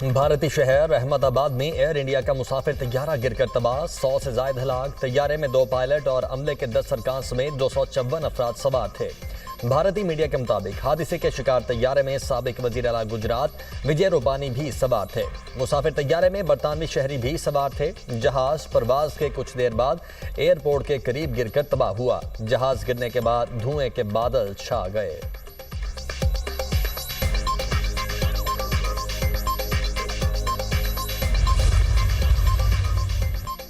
भारतीय शहर अहमदाबाद में एयर इंडिया का मुसाफिर तैयारा गिरकर तबाह, 100 से ज्यादा हलाक। तैयारे में 2 पायलट और अमले के 10 सरकार समेत 254 अफराद सवार थे। भारतीय मीडिया के मुताबिक हादसे के शिकार तैयारे में साबिक वजीर आला गुजरात विजय रूपानी भी सवार थे। मुसाफिर तैयारे में बरतानवी शहरी भी सवार थे। जहाज परवाज के कुछ देर बाद एयरपोर्ट के करीब गिरकर तबाह हुआ। जहाज गिरने के बाद धुएं के बादल छा गए।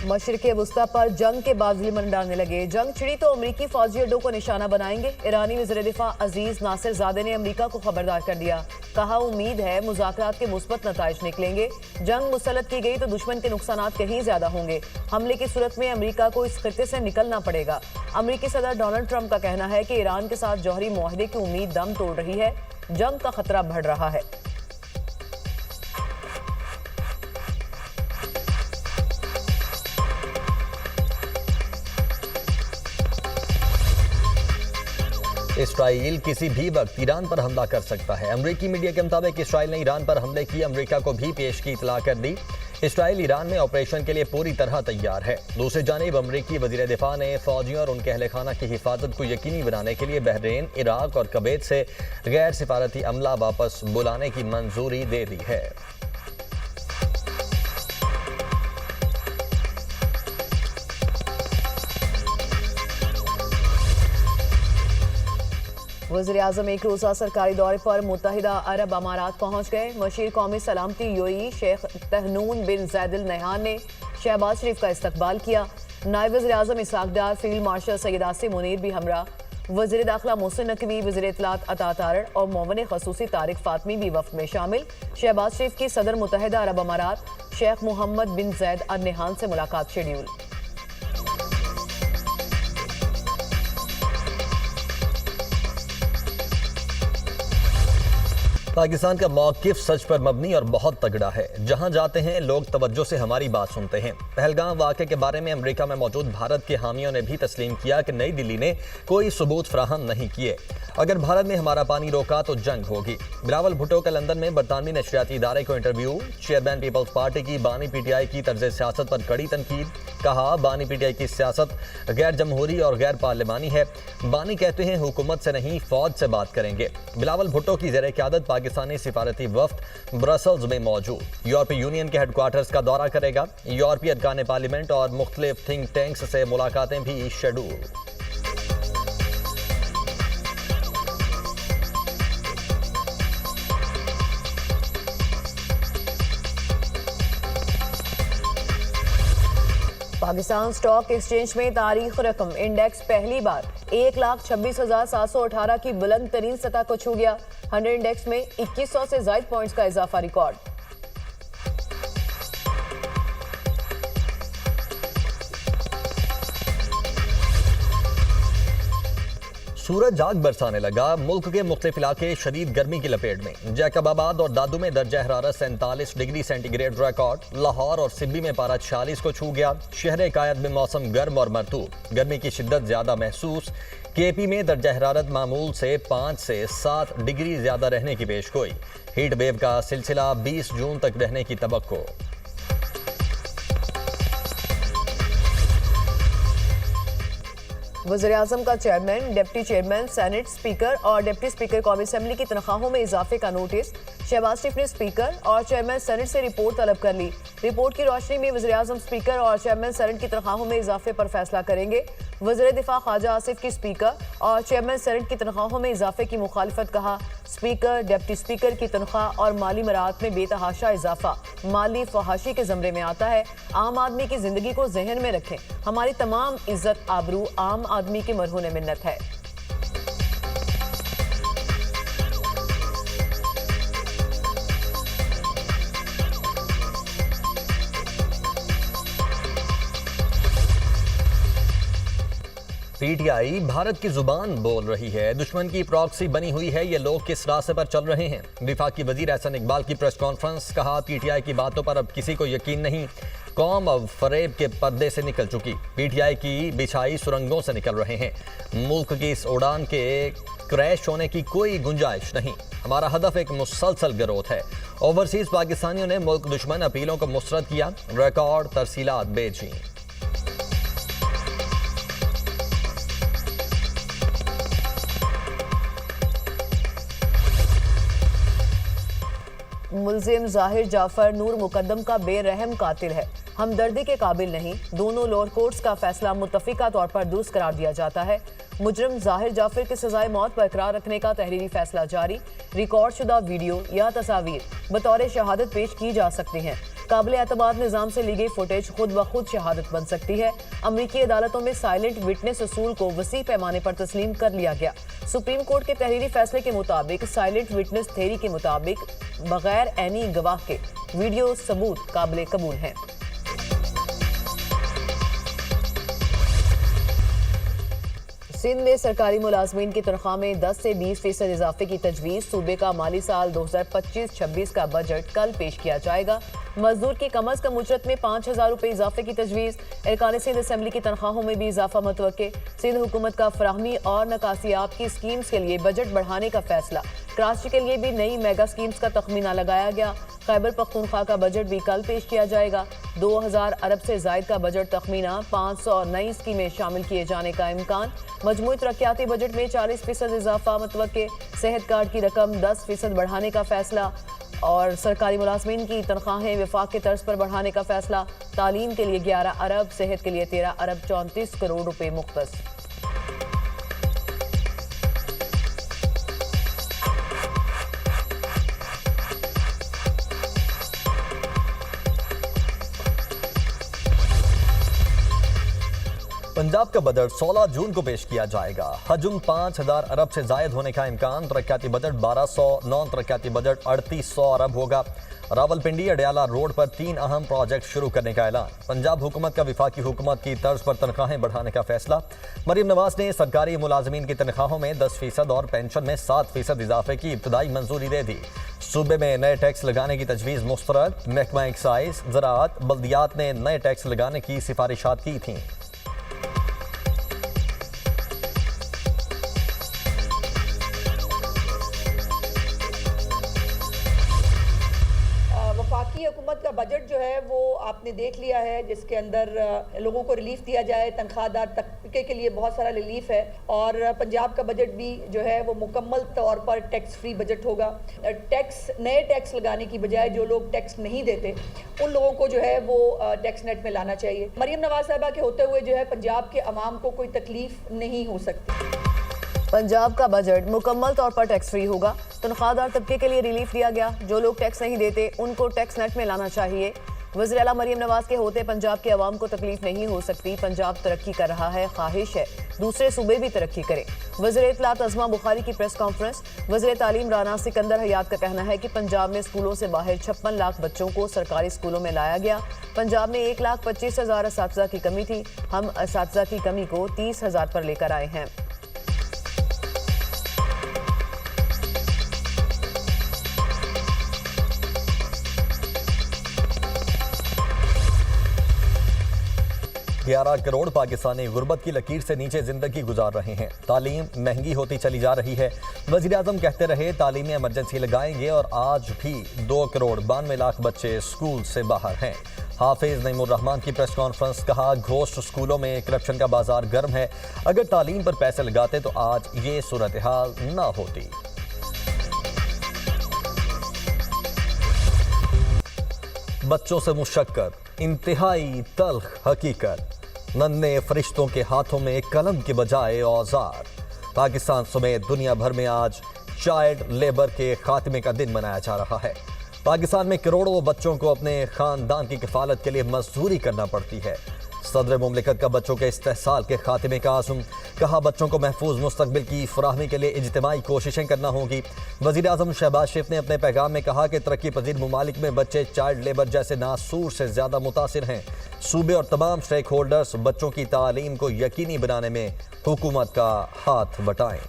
मशरिक़े वुस्ता पर जंग के बाजुली मन डालने लगे। जंग छिड़ी तो अमरीकी फौजी अड्डों को निशाना बनाएंगे। ईरानी वज़ीर दिफा अजीज नासिर ज़ादे ने अमरीका को खबरदार कर दिया। कहा, उम्मीद है मुज़ाकरात के मुस्बत नताइज निकलेंगे। जंग मुसल्लत की गई तो दुश्मन के नुकसानात कहीं ज्यादा होंगे। हमले की सूरत में अमरीका को इस खित्ते से निकलना पड़ेगा। अमरीकी सदर डोनाल्ड ट्रंप का कहना है कि ईरान के साथ जौहरी मुआहदे की उम्मीद दम तोड़ रही है। जंग का खतरा बढ़ रहा है। इसराइल किसी भी वक्त ईरान पर हमला कर सकता है। अमरीकी मीडिया के मुताबिक इसराइल ने ईरान पर हमले की अमरीका को भी पेश की इतला कर दी। इसराइल ईरान में ऑपरेशन के लिए पूरी तरह तैयार है। दूसरी जानिब अमरीकी वजीर दिफा ने फौजियों और उनके अहले खाना की हिफाजत को यकीनी बनाने के लिए बहरीन, इराक और कुवैत से गैर सिफारती अमला वापस बुलाने की मंजूरी दे दी है। वज़ीर-ए-आज़म एक रोज़ा सरकारी दौरे पर मुत्तहिदा अरब अमारात पहुंच गए। मशीर कौमी सलामती यूएई शेख तहनून बिन ज़ैद अल नहयान ने शहबाज शरीफ का इस्तकबाल किया। नायब वज़ीर-ए-आज़म इसहाक डार, फील्ड मार्शल सैयद आसिम मुनीर भी हमरा। वज़ीर दाखिला मोहसिन नकवी, वज़ीर इत्तलात अता तारड़ और मोमिन खसूसी तारिक फातमी भी वफ्द में शामिल। शहबाज शरीफ की सदर मुत्तहिदा अरब अमारात शेख मोहम्मद बिन ज़ैद अल नहयान से मुलाकात शेड्यूल। पाकिस्तान का मौक़िफ़ सच पर मबनी और बहुत तगड़ा है। जहां जाते हैं लोग तवज्जो से हमारी बात सुनते हैं। पहलगाम वाक़े के बारे में अमेरिका में मौजूद भारत के हामियों ने भी तस्लीम किया कि नई दिल्ली ने कोई सबूत फराहम नहीं किए। अगर भारत ने हमारा पानी रोका तो जंग होगी। बिलावल भुट्टो का लंदन में बरतानवी नशरियाती इदारे को इंटरव्यू। चेयरमैन पीपल्स पार्टी की बानी पीटीआई की तर्ज सियासत पर कड़ी तनकीद। कहा, बानी पीटीआई की सियासत गैर जमहूरी और गैर पार्लिमानी है। बानी कहते हैं हुकूमत से नहीं फौज से बात करेंगे। बिलावल भुट्टो की ज़ेर क़यादत पाकिस्तानी सिफारती वफ्द ब्रसल्स में मौजूद। यूरोपीय यूनियन के हेडक्वार्टर्स का दौरा करेगा। यूरोपीय अरकान पार्लियामेंट और मुख्तलिफ थिंक टैंक्स से मुलाकातें भी शेड्यूल। पाकिस्तान स्टॉक एक्सचेंज में तारीख रकम इंडेक्स पहली बार 1,26,718 की बुलंद तरीन सतह को छू गया। 100 इंडेक्स में 2100 से ज्यादा पॉइंट्स का इजाफा रिकॉर्ड। सूरज आग बरसाने लगा। मुल्क के मुख्तलिफ इलाके शदीद गर्मी की लपेट में। जैकबाबाद और दादू में दर्जा हरारत 47 डिग्री सेंटीग्रेड रिकॉर्ड। लाहौर और सिब्बी में पारा 46 को छू गया। शहर कायद में मौसम गर्म और मरतूब। गर्मी की शिद्दत ज्यादा महसूस। केपी में दर्जा हरारत मामूल से 5 से 7 डिग्री ज्यादा रहने की पेशगोई। हीट वेव का सिलसिला 20 जून तक रहने की तवक्को। वज़ीर-ए-आज़म का chairman, deputy chairman, senate speaker और डिप्टी स्पीकर कौमी असेंबली की तनख्वाहों में इजाफे का नोटिस। शहबाज शरीफ ने स्पीकर और चेयरमैन सेनेट से रिपोर्ट तलब कर ली। रिपोर्ट की रोशनी में वज़ीर-ए-आज़म स्पीकर और चेयरमैन सेनेट की तनख्वाहों में इजाफे पर फैसला करेंगे। वज़ीर दिफा ख्वाजा आसिफ की स्पीकर और चेयरमैन सेनेट की तनख्वाहों में इजाफे की मुखालिफत। कहा, स्पीकर, डिप्टी स्पीकर की तनख्वाह और माली मराहत में बेतहाशा इजाफा माली फहाशी के ज़मरे में आता है। आम आदमी की जिंदगी को जहन में रखें। हमारी तमाम इज्जत आबरू आम आदमी की मरहून मिन्नत है। पीटीआई भारत की जुबान बोल रही है। दुश्मन की प्रॉक्सी बनी हुई है। ये लोग किस रास्ते पर चल रहे हैं। विफाकी वजीर एहसन इकबाल की प्रेस कॉन्फ्रेंस। कहा, पीटीआई की बातों पर अब किसी को यकीन नहीं। कौम अब फरेब के पर्दे से निकल चुकी। पीटीआई की बिछाई सुरंगों से निकल रहे हैं। मुल्क की इस उड़ान के क्रैश होने की कोई गुंजाइश नहीं। हमारा हदफ एक मुसलसल ग्रोथ है। ओवरसीज पाकिस्तानियों ने मुल्क दुश्मन अपीलों को मुस्तरद किया, रिकॉर्ड तरसीलात भेजी। मुलजिम जाहिर जाफर नूर मुकद्दम का बेरहम कातिल है, हमदर्दी के काबिल नहीं। दोनों लोअर कोर्ट्स का फैसला मुत्तफिका तौर पर दुरुस्त करार दिया जाता है। मुजरिम जाहिर जाफर की सजाए मौत बरकरार रखने का तहरीरी फैसला जारी। रिकॉर्ड शुदा वीडियो या तस्वीर बतौर शहादत पेश की जा सकती हैं। काबिल एतमाद निज़ाम से ली गई फुटेज खुद ब खुद शहादत बन सकती है। अमरीकी अदालतों में साइलेंट विटनेस असूल को वसी पैमाने पर तस्लीम कर लिया गया। सुप्रीम कोर्ट के तहरीरी फैसले के मुताबिक साइलेंट विटनेस थ्योरी के मुताबिक बगैर ऐनी गवाह के वीडियो सबूत काबिल कबूल हैं। सिंध में सरकारी मुलाजमीन की तनख्वाह में 10 से 20% इजाफे की तजवीज़। सूबे का माली साल 2025-26 का बजट कल पेश किया जाएगा। मजदूर की कम अज कम उजरत में 5,000 रुपये इजाफे की तजवीज़। अरकान सिंध असम्बली की तनख्वाहों में भी इजाफा मुतवक्के। सिंध हुकूमत का फराहमी और नकासियाब की स्कीम्स के लिए बजट बढ़ाने का फैसला। कराची के लिए भी नई मेगा स्कीम्स का तखमीना लगाया गया। खैबर पख्तूनख्वा का बजट भी कल पेश किया जाएगा। 2000 अरब से जायद का बजट तखमीना, 500 नई स्कीमें शामिल किए जाने का इम्कान। मजमूई तरक्याती बजट में 40% इजाफा मुतवक्के। सेहत कार्ड की रकम 10% बढ़ाने का फैसला और सरकारी मुलाजमीन की तनख्वाहें वफाक के तर्ज पर बढ़ाने का फैसला। तालीम के लिए 11 अरब, सेहत के लिए 13 अरब 34 करोड़ रुपए मुख्तस। पंजाब का बजट 16 जून को पेश किया जाएगा। हजम 5,000 अरब से जायद होने का इम्कान। तरक्याती बजट 1200, नॉन तरक्याती बजट 3800 अरब होगा। रावलपिंडी अडयाला रोड पर 3 अहम प्रोजेक्ट शुरू करने का ऐलान। पंजाब हुकूमत का विफाकी हुकूमत की तर्ज पर तनख्वाहें बढ़ाने का फैसला। मरीम नवाज ने सरकारी मुलाजमीन की तनख्वाहों में 10% और पेंशन में 7% इजाफे की इब्तदाई मंजूरी दे दी। सूबे में नए टैक्स लगाने की तजवीज़ मुस्तरद। महकमा एक्साइज, ज़राअत, बल्दियात ने नए टैक्स लगाने की सिफारिशात की थीं। वफाकी हुकूमत का बजट जो है वो आपने देख लिया है, जिसके अंदर लोगों को रिलीफ दिया जाए। तनख्वाहदार तबके के लिए बहुत सारा रिलीफ है। और पंजाब का बजट भी जो है वो मुकम्मल तौर पर टैक्स फ्री बजट होगा। नए टैक्स लगाने की बजाय जो लोग टैक्स नहीं देते उन लोगों को जो है वो टैक्स नेट में लाना चाहिए। मरीम नवाज साहबा के होते हुए जो है पंजाब के अवाम को कोई तकलीफ नहीं हो सकती। पंजाब का बजट मुकम्मल तौर पर टैक्स फ्री होगा। तनख्वाहदार तबके के लिए रिलीफ दिया गया। जो लोग टैक्स नहीं देते उनको टैक्स नेट में लाना चाहिए। वज़ीर आला मरीम नवाज के होते पंजाब के अवाम को तकलीफ नहीं हो सकती। पंजाब तरक्की कर रहा है, ख्वाहिश है दूसरे सूबे भी तरक्की करें। वज़ीर इत्तलात अज़मा बुखारी की प्रेस कॉन्फ्रेंस। वज़ीर तालीम राना सिकंदर हयात का कहना है कि पंजाब में स्कूलों से बाहर 56 लाख बच्चों को सरकारी स्कूलों में लाया गया। पंजाब में 1,25,000 असातिज़ा की कमी थी। हम असातिज़ा की कमी को 30,000 पर लेकर आए हैं। ग्यारह करोड़ पाकिस्तानी गुर्बत की लकीर से नीचे जिंदगी गुजार रहे हैं। तालीम महंगी होती चली जा रही है। वज़ीर आज़म कहते रहे तालीमी इमरजेंसी लगाएंगे और आज भी 2 करोड़ 92 लाख बच्चे स्कूल से बाहर हैं। हाफिज नईमुर रहमान की प्रेस कॉन्फ्रेंस। कहा घोस्ट स्कूलों में करप्शन का बाजार गर्म है। अगर तालीम पर पैसे लगाते तो आज ये सूरत हाल न होती। बच्चों से मुशक्कर, इंतहाई तल्ख हकीकत। नन्हे फरिश्तों के हाथों में कलम के बजाय औजार। पाकिस्तान समेत दुनिया भर में आज चाइल्ड लेबर के खात्मे का दिन मनाया जा रहा है। पाकिस्तान में करोड़ों बच्चों को अपने खानदान की किफालत के लिए मजदूरी करना पड़ती है। सदर मुमलिकत का बच्चों के इस्तेहसाल के खात्मे का आज़म। कहा बच्चों को महफूज मुस्तकबिल की फराहमी के लिए इज्तिमाई कोशिशें करना होगी। वज़ीर आज़म शहबाज शरीफ ने अपने पैगाम में कहा कि तरक्की पजीर ममालिक में बच्चे चाइल्ड लेबर जैसे नासूर से ज़्यादा मुतासिर हैं। सूबे और तमाम स्टेक होल्डर्स बच्चों की तालीम को यकीनी बनाने में हुकूमत का हाथ बटाएं।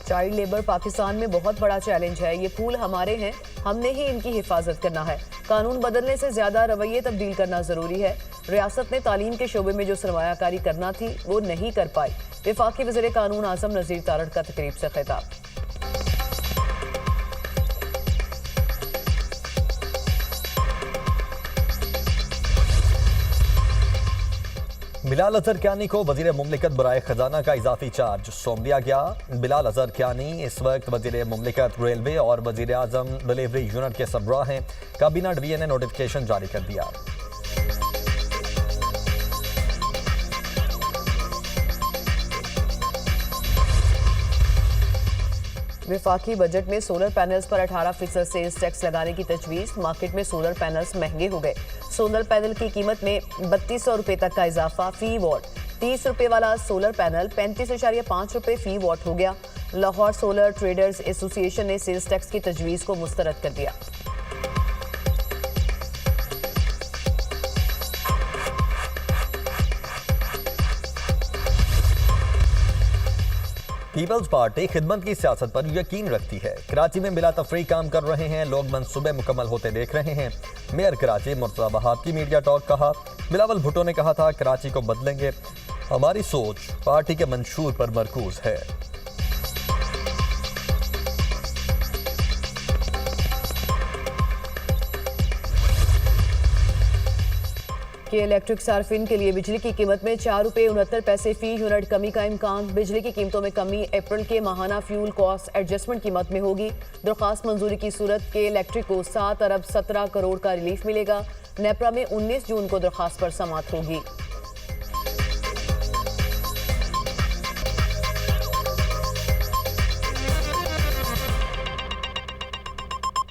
चाइल्ड लेबर पाकिस्तान में बहुत बड़ा चैलेंज है। ये फूल हमारे हैं, हमने ही इनकी हिफाजत करना है। कानून बदलने से ज्यादा रवैये तब्दील करना जरूरी है। रियासत ने तालीम के शोबे में जो सरमायाकारी करना थी वो नहीं कर पाई। वफाकी वज़ीर कानून आज़म नज़ीर तारड़ का तकरीब से खिताब। बिलाल अजहर कियानी को वजीर मुमलिकत बराए खजाना का इजाफी चार्ज सौंप दिया गया। बिलाल अजहर कियानी इस वक्त वजीर मुमलिकत रेलवे और वजीर आजम डिलीवरी यूनिट के सरबराह हैं। काबीना डिवीजन ने नोटिफिकेशन जारी कर दिया। वफाकी बजट में सोलर पैनल्स पर 18% सेल्स टैक्स लगाने की तजवीज़। मार्केट में सोलर पैनल्स महंगे हो गए। सोलर पैनल की कीमत में 3200 रुपये तक का इजाफा फी वॉट। 30 रुपये वाला सोलर पैनल 35.5 रुपये फी वॉट हो गया। लाहौर सोलर ट्रेडर्स एसोसिएशन ने सेल्स टैक्स की तजवीज़ को मुस्तरद कर दिया। पीपल्स पार्टी खिदमत की सियासत पर यकीन रखती है। कराची में बिला तफरी काम कर रहे हैं। लोग मंसूबे मुकम्मल होते देख रहे हैं। मेयर कराची मुर्तज़ा वहाब की मीडिया टॉक कहा। बिलावल भुट्टो ने कहा था कराची को बदलेंगे। हमारी सोच पार्टी के मंशूर पर मरकूज है। कि इलेक्ट्रिक सार्फिन के लिए बिजली की कीमत में 4 रुपये 69 पैसे फी यूनिट कमी का इम्कान। बिजली की कीमतों में कमी अप्रैल के माहाना फ्यूल कॉस्ट एडजस्टमेंट कीमत में होगी। दरख्वास्त मंजूरी की सूरत के इलेक्ट्रिक को 7 अरब 17 करोड़ का रिलीफ मिलेगा। नेपरा में 19 जून को दरख्वास्त पर समाअत होगी।